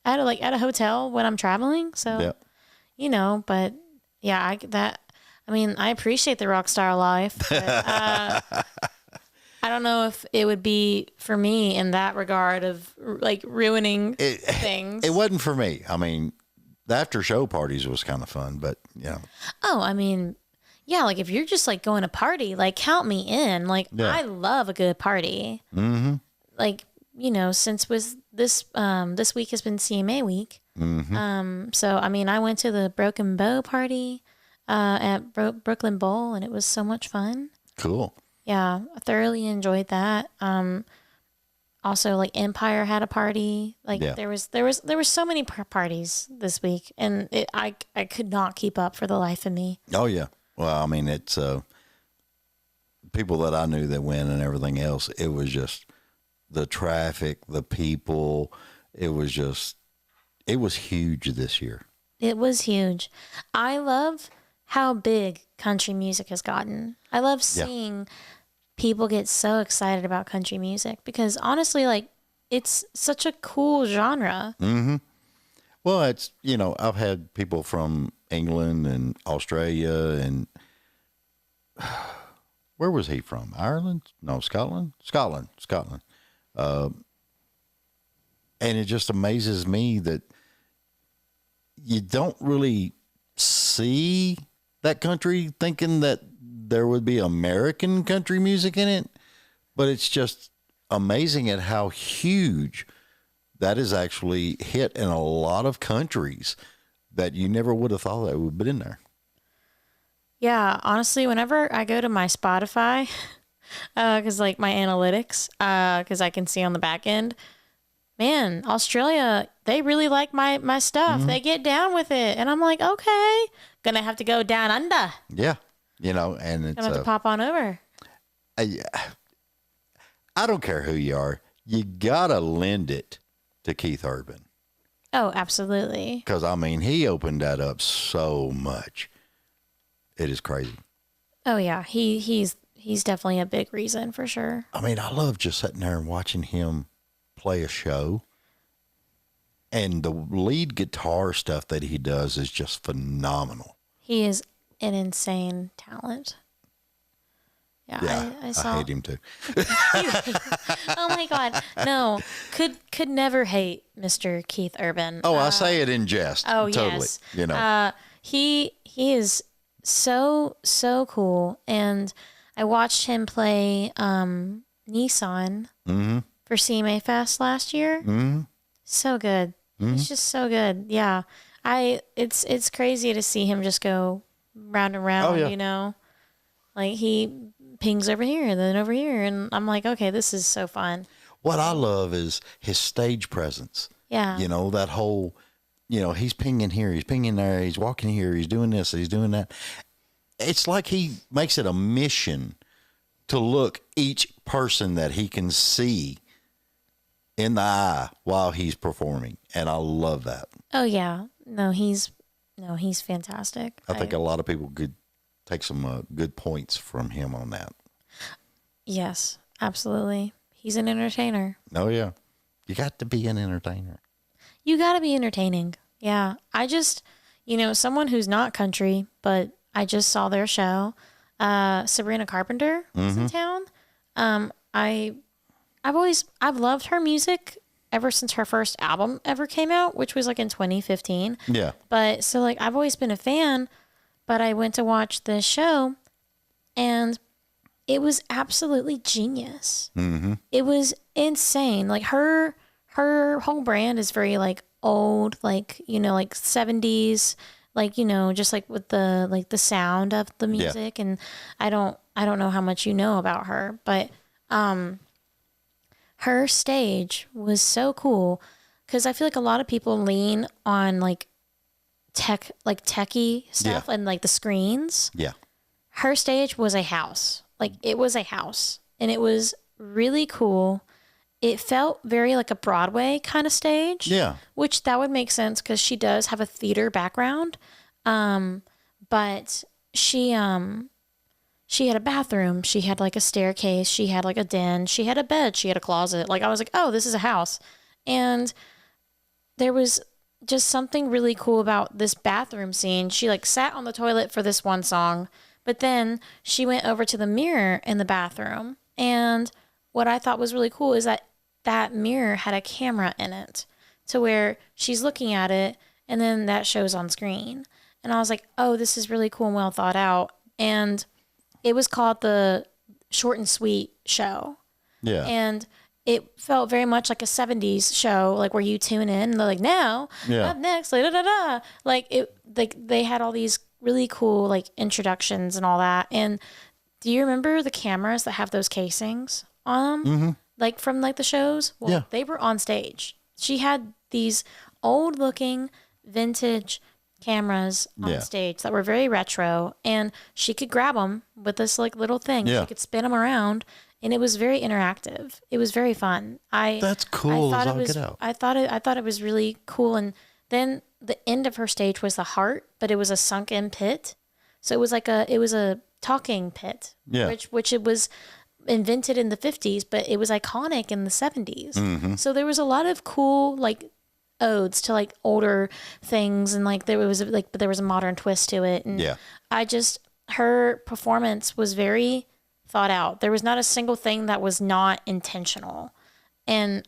at a hotel when I'm traveling. So, you know, but yeah, I mean, I appreciate the rock star life. But, I don't know if it would be for me in that regard of like ruining things. It wasn't for me. I mean, the after show parties was kind of fun, but yeah. Oh, I mean, yeah, like if you're just like going to party, like count me in. Like I love a good party. Mm-hmm. Like, you know, since this week has been CMA week. Mm-hmm. So I mean, I went to the Broken Bow party at Brooklyn Bowl, and it was so much fun. Cool. Yeah, I thoroughly enjoyed that. Also, like Empire had a party. Like there was so many parties this week, and I could not keep up for the life of me. Oh yeah. Well, I mean, it's people that I knew that went and everything else. It was just the traffic, the people. It was huge this year. It was huge. I love how big country music has gotten. I love seeing people get so excited about country music because honestly, like, it's such a cool genre. Mm-hmm. Well, it's, you know, I've had people from England and Australia and where was he from? Ireland? No, Scotland. And it just amazes me that you don't really see that country thinking that there would be American country music in it, but it's just amazing at how huge that is actually hit in a lot of countries that you never would have thought that would have been in there. Yeah, honestly, whenever I go to my Spotify, because like my analytics, because I can see on the back end, man, Australia, they really like my stuff. They get down with it, and I'm like, okay, gonna have to go down under. Yeah. And it's Gonna have to pop on over. I don't care who you are. You gotta lend it to Keith Urban. Oh, absolutely. Because, he opened that up so much. It is crazy. Oh, yeah. He's definitely a big reason for sure. I love just sitting there and watching him play a show. And the lead guitar stuff that he does is just phenomenal. He is an insane talent. Yeah, I saw. I hate him too. Oh my God, no! Could never hate Mr. Keith Urban. Oh, I say it in jest. Oh totally. yes. He is so cool, and I watched him play Nissan for CMA Fest last year. So good. He's just so good. Yeah, it's crazy to see him just go round and round. Oh, yeah. Like he pings over here and then over here, and I'm like, okay, this is so fun. What I love is his stage presence. Yeah. That whole, he's pinging here, he's pinging there, he's walking here, he's doing this, he's doing that. It's like he makes it a mission to look each person that he can see in the eye while he's performing. And I love that. Oh yeah. No, he's fantastic. I think a lot of people could take some good points from him on that. Yes, absolutely. He's an entertainer. Oh, yeah. You got to be an entertainer. You got to be entertaining. Yeah. I just, someone who's not country, but I just saw their show. Sabrina Carpenter was in town. I've loved her music ever since her first album ever came out, which was like in 2015. Yeah. But so like I've always been a fan, but I went to watch this show and it was absolutely genius. Mm-hmm. It was insane. Like her whole brand is very like old, like, like 70s, like, just like with the sound of the music. Yeah. And I don't know how much you know about her, but, her stage was so cool because I feel like a lot of people lean on like techie stuff and like the screens. Yeah. Her stage was a house. Like it was a house and it was really cool. It felt very like a Broadway kind of stage. Yeah. Which that would make sense because she does have a theater background. But she had a bathroom. She had like a staircase. She had like a den. She had a bed. She had a closet. Like I was like, oh, this is a house. And there was just something really cool about this bathroom scene. She like sat on the toilet for this one song, but then she went over to the mirror in the bathroom. And what I thought was really cool is that mirror had a camera in it to where she's looking at it and then that shows on screen. And I was like, oh, this is really cool and well thought out. And it was called the Short and Sweet Show. Yeah. And it felt very much like a 70s show, like where you tune in and they're like, now, up next, like, da, da, da. Like they had all these really cool like introductions and all that. And do you remember the cameras that have those casings on them? Mm-hmm. Like from like the shows? Well, they were on stage. She had these old looking vintage cameras on stage that were very retro, and she could grab them with this like little thing. She could spin them around, and it was very interactive. It was very fun. That's cool. I thought it was really cool. And then the end of her stage was the heart, but it was a sunken pit. So it was a talking pit. Yeah. Which it was invented in the 50s, but it was iconic in the 70s. Mm-hmm. So there was a lot of cool like odes to like older things, and like there was a modern twist to it. And her performance was very thought out. There was not a single thing that was not intentional. And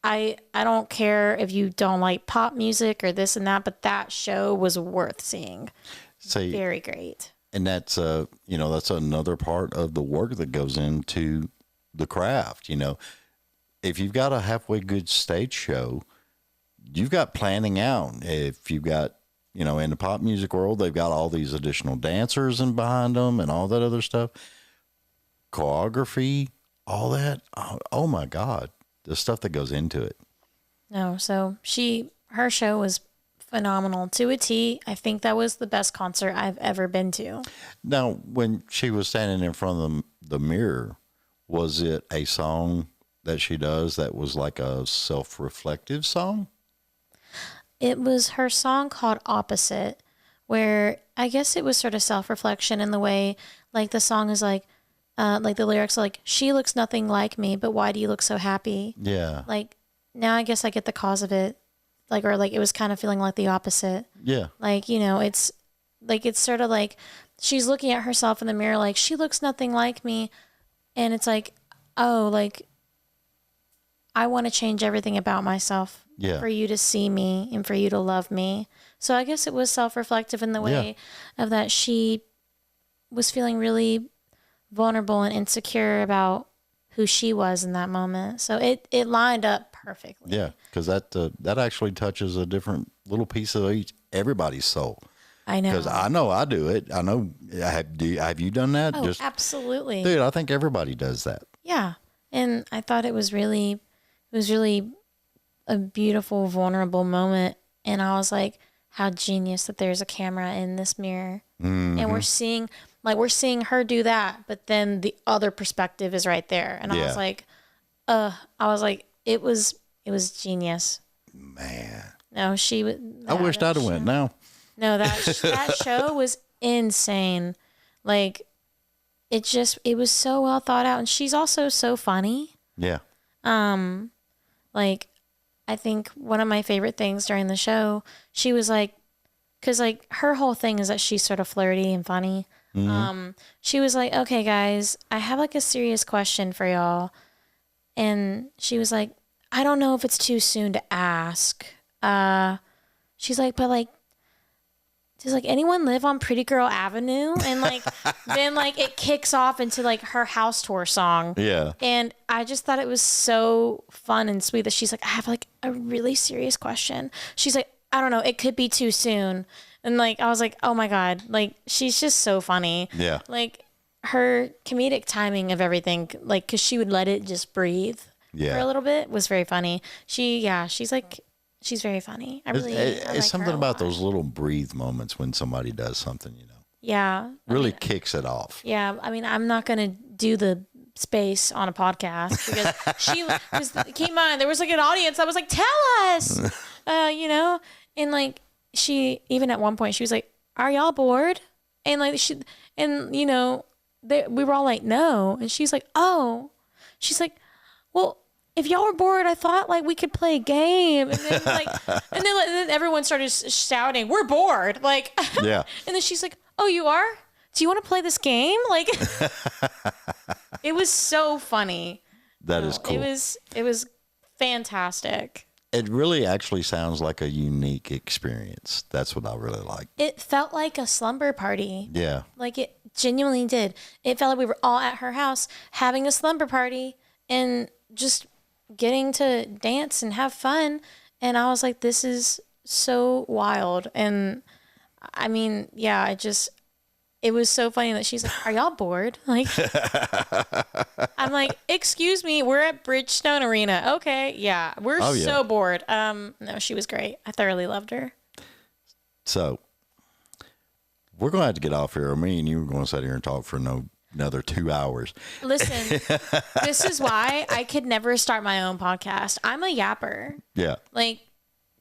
I don't care if you don't like pop music or this and that, but that show was worth seeing. See, very great. And that's that's another part of the work that goes into the craft. If you've got a halfway good stage show, you've got planning out. If you've got, in the pop music world, they've got all these additional dancers and behind them and all that other stuff, choreography, all that. Oh my God, the stuff that goes into it. No, so her show was phenomenal to a T. I think that was the best concert I've ever been to. Now, when she was standing in front of the mirror, was it a song that she does that was like a self-reflective song? It was her song called Opposite, where I guess it was sort of self-reflection in the way, like the song is like the lyrics are like, she looks nothing like me, but why do you look so happy? Yeah. Like, now I guess I get the cause of it. Like, or like it was kind of feeling like the opposite. Yeah. Like, it's sort of like she's looking at herself in the mirror, like she looks nothing like me. And it's like, oh, like I want to change everything about myself for you to see me and for you to love me. So I guess it was self-reflective in the way of that she was feeling really vulnerable and insecure about who she was in that moment. So it lined up perfectly. Yeah, because that actually touches a different little piece of everybody's soul. I know. Because I know I do it. I know. Have you done that? Oh, absolutely. Dude, I think everybody does that. Yeah. And I thought it was really a beautiful, vulnerable moment. And I was like, how genius that there's a camera in this mirror. Mm-hmm. And we're seeing her do that, but then the other perspective is right there. And I was like, it was genius. Man. No, she was. I wished I'd have went now. No, that show was insane. Like, it was so well thought out. And she's also so funny. Yeah. Like, I think one of my favorite things during the show, she was like, because like her whole thing is that she's sort of flirty and funny. Mm-hmm. She was like, okay, guys, I have like a serious question for y'all. And she was like, I don't know if it's too soon to ask. She's like, but like, does like anyone live on Pretty Girl Avenue? And like, then like it kicks off into like her house tour song. Yeah. And I just thought it was so fun and sweet that she's like, I have like a really serious question. She's like, I don't know, it could be too soon. And like, I was like, oh my God, like she's just so funny. Yeah. Like her comedic timing of everything, like, cause she would let it just breathe for a little bit was very funny. She's like, she's very funny. I it's like something about those little breathe moments when somebody does something, Yeah. Really kicks it off. Yeah. I mean, I'm not going to do the space on a podcast because keep in mind, there was like an audience that was like, tell us, and like she, even at one point she was like, are y'all bored? And like we were all like, no. And she's like, oh, she's like, well, if y'all were bored, I thought like we could play a game. And then and then everyone started shouting, we're bored. Like, yeah. And then she's like, oh, you are? Do you want to play this game? Like, it was so funny. That is cool. It was fantastic. It really actually sounds like a unique experience. That's what I really like. It felt like a slumber party. Yeah. Like it genuinely did. It felt like we were all at her house having a slumber party and just getting to dance and have fun. And I was like, this is so wild. And I mean, yeah, it was so funny that she's like, are y'all bored? Like, I'm like, excuse me, we're at Bridgestone Arena. Okay. Yeah. We're so bored. No, she was great. I thoroughly loved her. So we're going to have to get off here. Me and you were going to sit here and talk for another 2 hours. Listen, this is why I could never start my own podcast. I'm a yapper. Yeah. Like,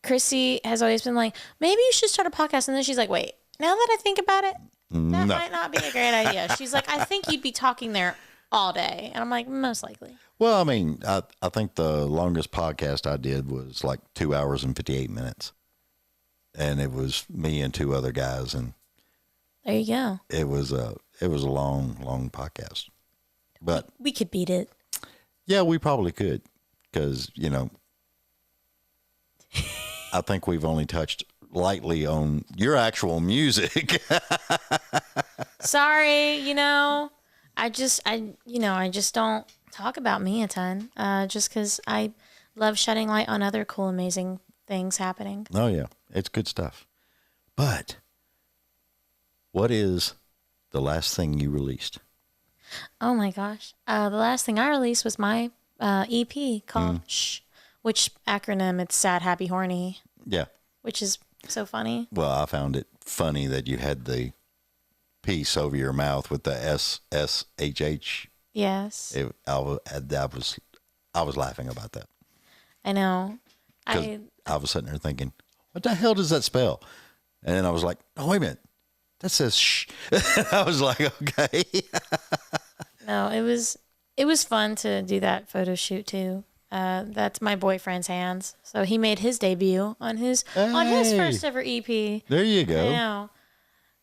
Chrissy has always been like, maybe you should start a podcast. And then she's like, wait, now that I think about it, that might not be a great idea. She's like, I think you'd be talking there all day. And I'm like, most likely. Well, I mean, I think the longest podcast I did was like 2 hours and 58 minutes. And it was me and two other guys. And there you go. It was a long, long podcast. But we could beat it. Yeah, we probably could. Because, I think we've only touched lightly on your actual music. Sorry, I just don't talk about me a ton. Just because I love shedding light on other cool, amazing things happening. Oh, yeah. It's good stuff. But what is the last thing you released? Oh my gosh. The last thing I released was my EP called Shh, which acronym it's Sad, Happy, Horny, Yeah. which is so funny. Well, I found it funny that you had the piece over your mouth with the SSHH. Yes. I was laughing about that. I know. Because I was sitting there thinking, what the hell does that spell? And then I was like, oh, wait a minute. That says shh. I was like, okay. No, it was fun to do that photo shoot too. That's my boyfriend's hands. So he made his debut on his first ever EP. There you go. I know.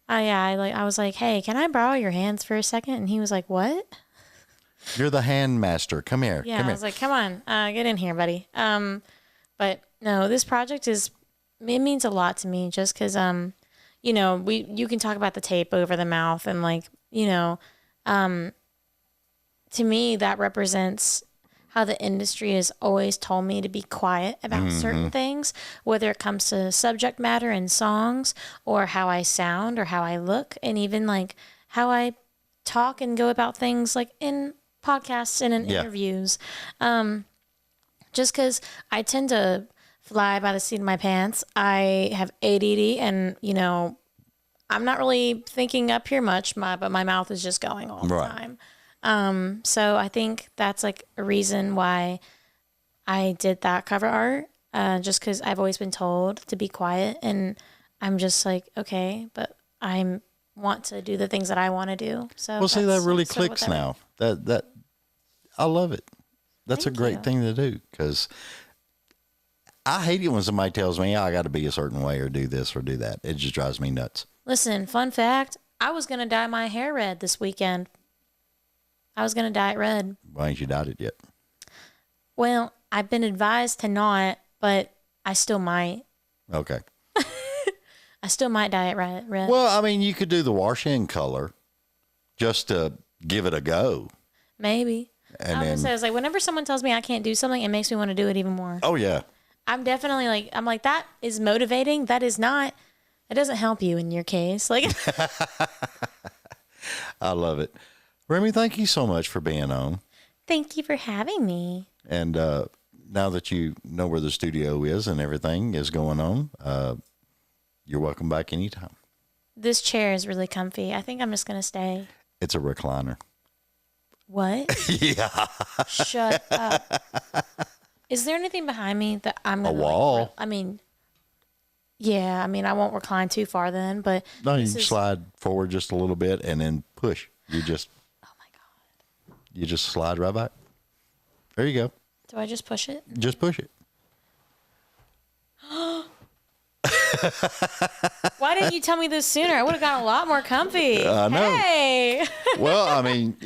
I was like, hey, can I borrow your hands for a second? And he was like, what? You're the hand master. Come here. Yeah, Come I here. was like, come on, get in here, buddy. But no, this project it means a lot to me just because, you can talk about the tape over the mouth and to me, that represents how the industry has always told me to be quiet about certain things, whether it comes to subject matter in songs or how I sound or how I look, and even like how I talk and go about things like in podcasts and in interviews. Just because I tend to fly by the seat of my pants. I have ADD and, I'm not really thinking up here much, but my mouth is just going all the time. So I think that's like a reason why I did that cover art, just because I've always been told to be quiet, and I'm just like, okay, but I want to do the things that I want to do. So Well, see, that really sort of what clicks that now. That I love it. That's Thank a great you. thing to do because I hate it when somebody tells me I got to be a certain way or do this or do that. It just drives me nuts. Listen, fun fact, I was going to dye my hair red this weekend. I was going to dye it red. Why ain't you dyed it yet? Well, I've been advised to not, but I still might. Okay. I still might dye it red. Well, I mean, you could do the wash-in color just to give it a go. Maybe. And I then, was like, whenever someone tells me I can't do something, it makes me want to do it even more. oh, yeah. I'm definitely like, that is motivating. That is not, it doesn't help you in your case. Like, I love it. Remy, thank you so much for being on. thank you for having me. And now that you know where the studio is and everything is going on, you're welcome back anytime. This chair is really comfy. I think I'm just going to stay. It's a recliner. What? Yeah. Shut up. Is there anything behind me that I'm going to wall. I won't recline too far then, but No, you this is- slide forward just a little bit and then push. oh my God. You just slide right back. There you go. Do I just push it? Just push it. Why didn't you tell me this sooner? I would have gotten a lot more comfy. I know. Hey. Well, I mean,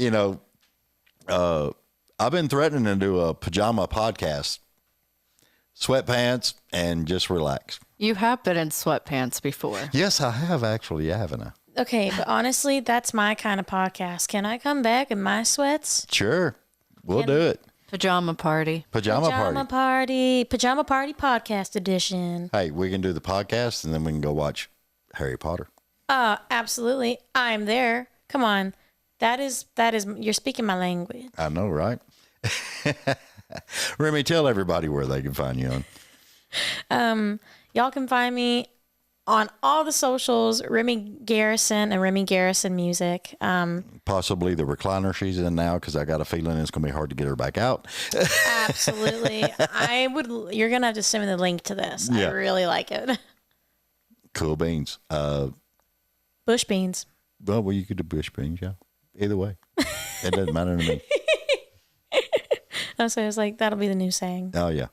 I've been threatening to do a pajama podcast, sweatpants, and just relax. You have been in sweatpants before. Yes, I have actually, haven't I? Okay, but honestly, that's my kind of podcast. Can I come back in my sweats? Sure. We'll do it. Pajama party. Pajama party. Pajama party podcast edition. Hey, we can do the podcast and then we can go watch Harry Potter. Absolutely. I'm there. Come on. That is, you're speaking my language. I know, right? Remy, tell everybody where they can find you on. Y'all can find me on all the socials, Remy Garrison and Remy Garrison Music. Possibly the recliner she's in now, because I got a feeling it's going to be hard to get her back out. Absolutely. You're going to have to send me the link to this. Yeah. I really like it. Cool beans. Bush beans. Well, you could do bush beans, yeah. Either way. It doesn't matter to me. So I was like, that'll be the new saying. Oh, yeah.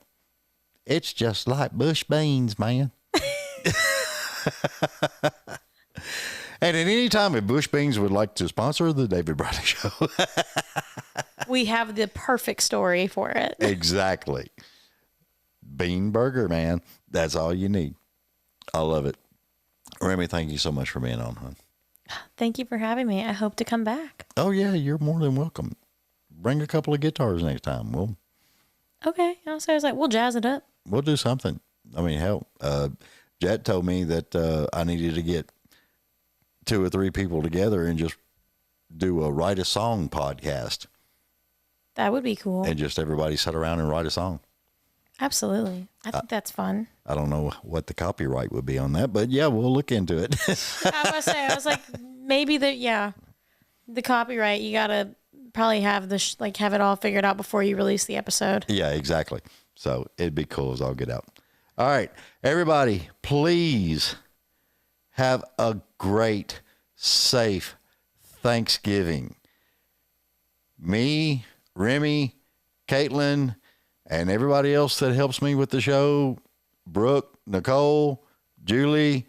It's just like bush beans, man. And at any time, if Bush Beans would like to sponsor the David Bradley Show. We have the perfect story for it. Exactly. Bean burger, man. That's all you need. I love it. Remy, thank you so much for being on, hon. Thank you for having me. I hope to come back. Oh yeah, you're more than welcome. Bring a couple of guitars next time. Okay. I was like, we'll jazz it up. We'll do something. I mean, hell, Jet told me that I needed to get 2 or 3 people together and just do a write a song podcast, That would be cool. and just everybody sit around and write a song. Absolutely. I think that's fun. I don't know what the copyright would be on that, but yeah, we'll look into it. I was like, maybe the copyright, you got to probably have have it all figured out before you release the episode. Yeah, exactly. So it'd be cool as all get out. All right, everybody, please have a great, safe Thanksgiving. Me, Remy, Caitlin, and everybody else that helps me with the show, Brooke, Nicole, Julie,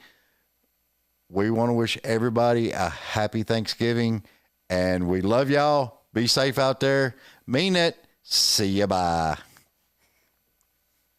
we want to wish everybody a happy Thanksgiving, and we love y'all. Be safe out there. Mean it. See ya. Bye.